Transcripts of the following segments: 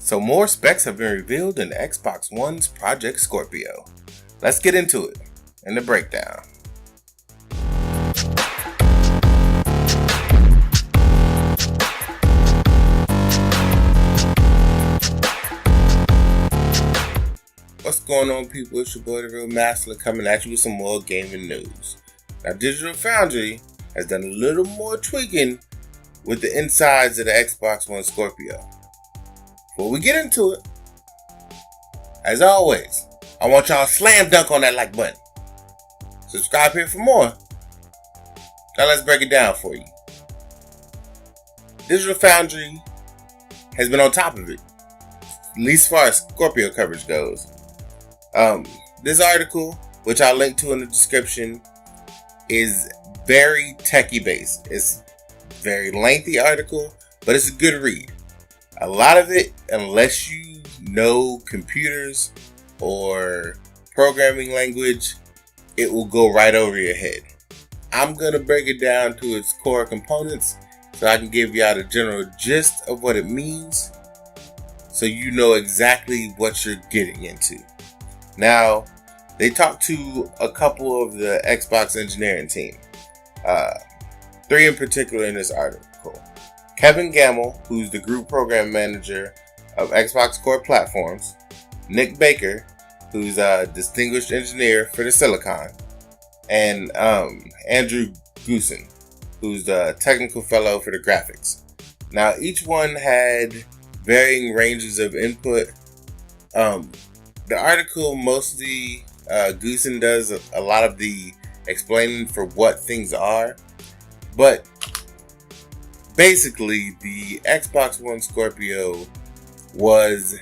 So more specs have been revealed in Xbox One's Project Scorpio. Let's get into it in the breakdown. What's going on, people? It's your boy DaRealMastalin coming at you with some more gaming news. Now, Digital Foundry has done a little more tweaking with the insides of the Xbox One Scorpio. Before we get into it, as always, I want y'all to slam dunk on that like button. Subscribe here for more. Now let's break it down for you. Digital Foundry has been on top of it, at least as far as Scorpio coverage goes. This article, which I'll link to in the description, is very techie based. It's a very lengthy article, but it's a good read. A lot of it, unless you know computers or programming language, it will go right over your head. I'm going to break it down to its core components so I can give y'all the general gist of what it means so you know exactly what you're getting into. Now, they talked to a couple of the Xbox engineering team. 3 in particular in this article. Kevin Gamble, who's the group program manager of Xbox Core Platforms. Nick Baker, who's a distinguished engineer for the Silicon. And Andrew Goosen, who's the technical fellow for the graphics. Now, each one had varying ranges of input. The article, mostly Goosen does a lot of the explaining for what things are, but basically the Xbox One Scorpio was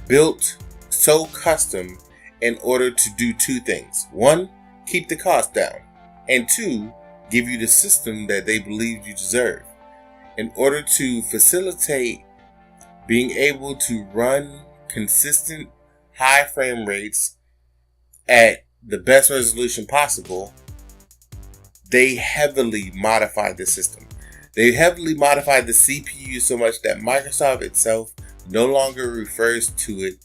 built so custom in order to do 2 things. 1, keep the cost down, and 2, give you the system that they believe you deserve. In order to facilitate being able to run consistent high frame rates at the best resolution possible, they heavily modified the system. They heavily modified the CPU so much that Microsoft itself no longer refers to it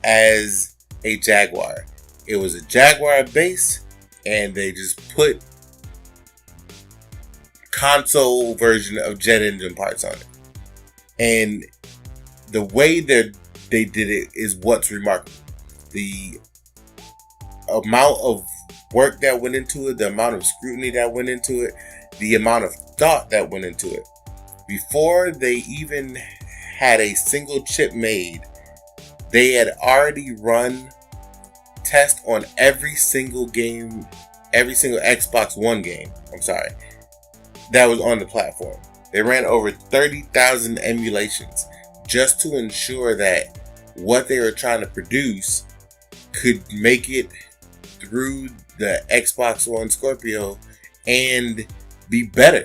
as a Jaguar. It was a Jaguar base, and they just put console version of jet engine parts on it. And the way that they did it is what's remarkable. The amount of work that went into it, the amount of scrutiny that went into it, the amount of thought that went into it. Before they even had a single chip made, they had already run tests on every single game, every single Xbox One game, that was on the platform. They ran over 30,000 emulations just to ensure that what they were trying to produce could make it through the Xbox One Scorpio and be better.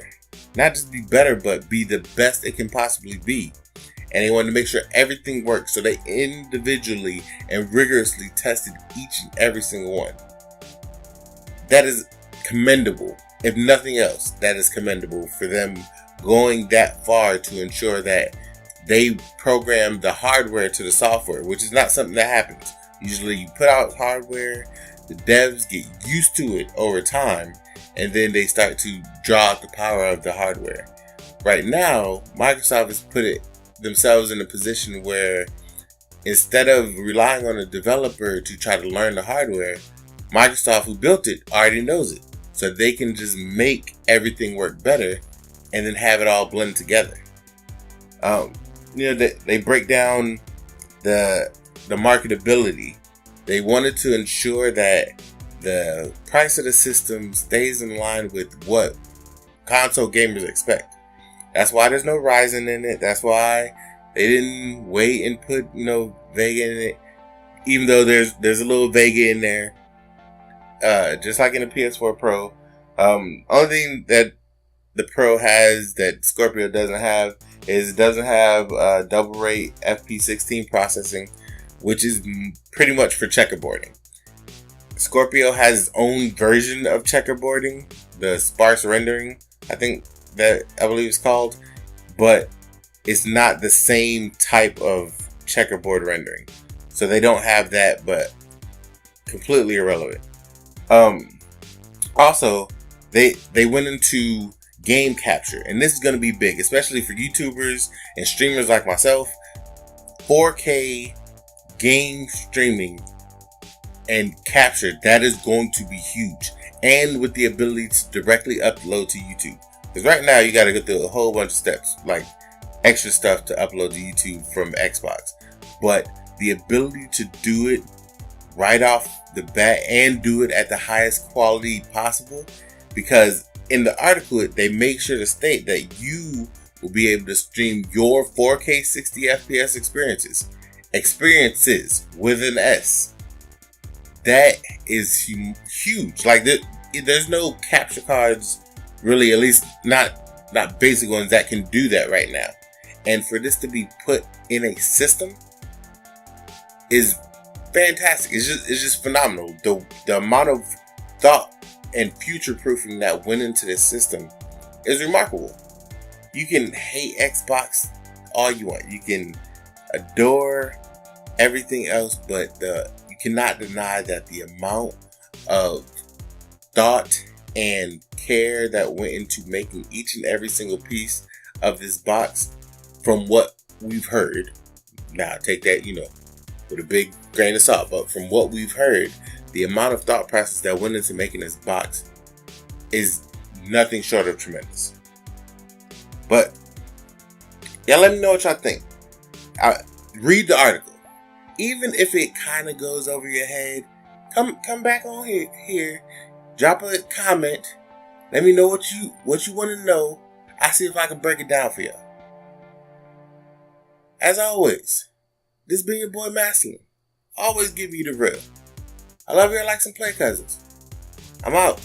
Not just be better, but be the best it can possibly be. And they wanted to make sure everything worked, so they individually and rigorously tested each and every single one. That is commendable. If nothing else, that is commendable for them going that far to ensure that they program the hardware to the software, which is not something that happens. Usually you put out hardware, the devs get used to it over time, and then they start to draw out the power of the hardware. Right now, Microsoft has put themselves in a position where instead of relying on a developer to try to learn the hardware, Microsoft, who built it, already knows it. So they can just make everything work better and then have it all blend together. They break down the marketability. They wanted to ensure that the price of the system stays in line with what console gamers expect. That's why there's no Ryzen in it. That's why they didn't wait and put, Vega in it. Even though there's a little Vega in there. Just like in the PS4 Pro. Only thing that the Pro has that Scorpio doesn't have is it doesn't have double rate FP16 processing, which is pretty much for checkerboarding. Scorpio has its own version of checkerboarding, the sparse rendering, I believe it's called, but it's not the same type of checkerboard rendering. So they don't have that, but completely irrelevant. Also, they went into game capture, and this is going to be big, especially for YouTubers and streamers like myself. 4K game streaming and capture, that is going to be huge, and with the ability to directly upload to YouTube. Because right now you got to go through a whole bunch of steps, like extra stuff to upload to YouTube from Xbox. But the ability to do it right off the bat and do it at the highest quality possible, because in the article they make sure to state that you will be able to stream your 4K 60 FPS experiences with an S. That is huge. Like there's no capture cards, really, at least not basic ones, that can do that right now. And for this to be put in a system is fantastic. It's just phenomenal. The amount of thought and future proofing that went into this system is remarkable. You can hate Xbox all you want. You can adore everything else, but you cannot deny that the amount of thought and care that went into making each and every single piece of this box, from what we've heard. Now, take that, with a big grain of salt, but from what we've heard, the amount of thought process that went into making this box is nothing short of tremendous. But yeah, let me know what y'all think. Read the article. Even if it kind of goes over your head, come back on here, drop a comment. Let me know what you want to know. I'll see if I can break it down for y'all. As always, this been your boy Mastalin. Always give you the real. I love you like some play cousins. I'm out.